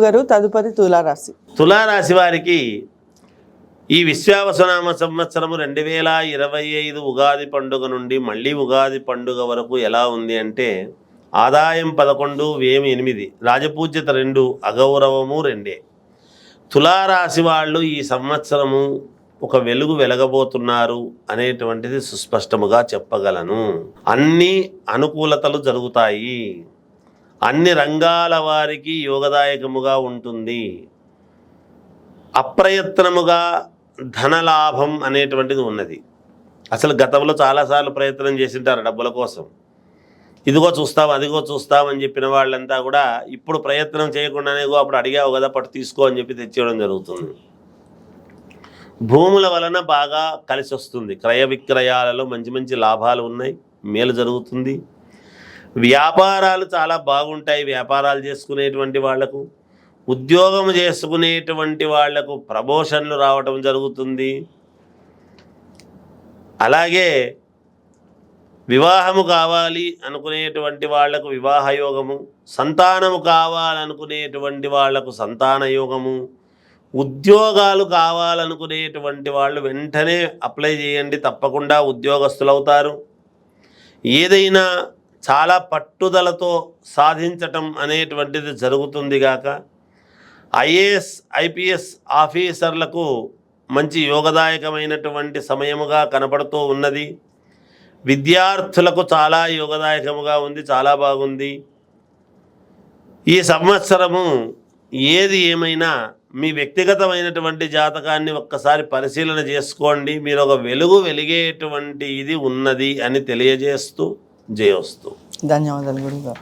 గురుగారు తదుపరి తులారాశి. తులారాశి వారికి ఈ విశ్వావసునామ సంవత్సరము 2025 ఉగాది పండుగ నుండి మళ్ళీ ఉగాది పండుగ వరకు ఎలా ఉంది అంటే ఆదాయం 11, వ్యయం 8, రాజపూజ్యత 2, అగౌరవము 2. తులారాశి వాళ్ళు ఈ సంవత్సరము ఒక వెలుగు వెలగబోతున్నారు అనేటువంటిది సుస్పష్టముగా చెప్పగలను. అన్ని అనుకూలతలు జరుగుతాయి. అన్ని రంగాల వారికి యోగదాయకముగా ఉంటుంది. అప్రయత్నముగా ధనలాభం అనేటువంటిది ఉన్నది. అసలు గతంలో చాలాసార్లు ప్రయత్నం చేసింటారు డబ్బుల కోసం. ఇదిగో చూస్తాం అదిగో చూస్తామని చెప్పిన వాళ్ళంతా కూడా ఇప్పుడు ప్రయత్నం చేయకుండానే అప్పుడు అడిగావు కదా పట్టు తీసుకో అని చెప్పి తెచ్చేయడం జరుగుతుంది. భూముల వలన బాగా కలిసి వస్తుంది. క్రయ విక్రయాలలో మంచి మంచి లాభాలు ఉన్నాయి, మేలు జరుగుతుంది. వ్యాపారాలు చాలా బాగుంటాయి. వ్యాపారాలు చేసుకునేటువంటి వాళ్లకు, ఉద్యోగం చేసుకునేటువంటి వాళ్లకు ప్రమోషన్లు రావటం జరుగుతుంది. అలాగే వివాహము కావాలి అనుకునేటువంటి వాళ్లకు వివాహయోగము, సంతానము కావాలనుకునేటువంటి వాళ్లకు సంతాన యోగము, ఉద్యోగాలు కావాలనుకునేటువంటి వాళ్ళు వెంటనే అప్లై చేయండి, తప్పకుండా ఉద్యోగస్తులు అవుతారు. ఏదైనా చాలా పట్టుదలతో సాధించటం అనేటువంటిది జరుగుతుంది గాక ఐఏఎస్ ఐపీఎస్ ఆఫీసర్లకు మంచి యోగదాయకమైనటువంటి సమయముగా కనపడుతూ ఉన్నది. విద్యార్థులకు చాలా యోగదాయకముగా ఉంది, చాలా బాగుంది. ఈ సంవత్సరము ఏది ఏమైనా మీ వ్యక్తిగతమైనటువంటి జాతకాన్ని ఒక్కసారి పరిశీలన చేసుకోండి. మీరు ఒక వెలుగు వెలిగేటువంటి ఇది ఉన్నది అని తెలియజేస్తూ జయోస్తు. ధన్యవాదాలు గురుగారు.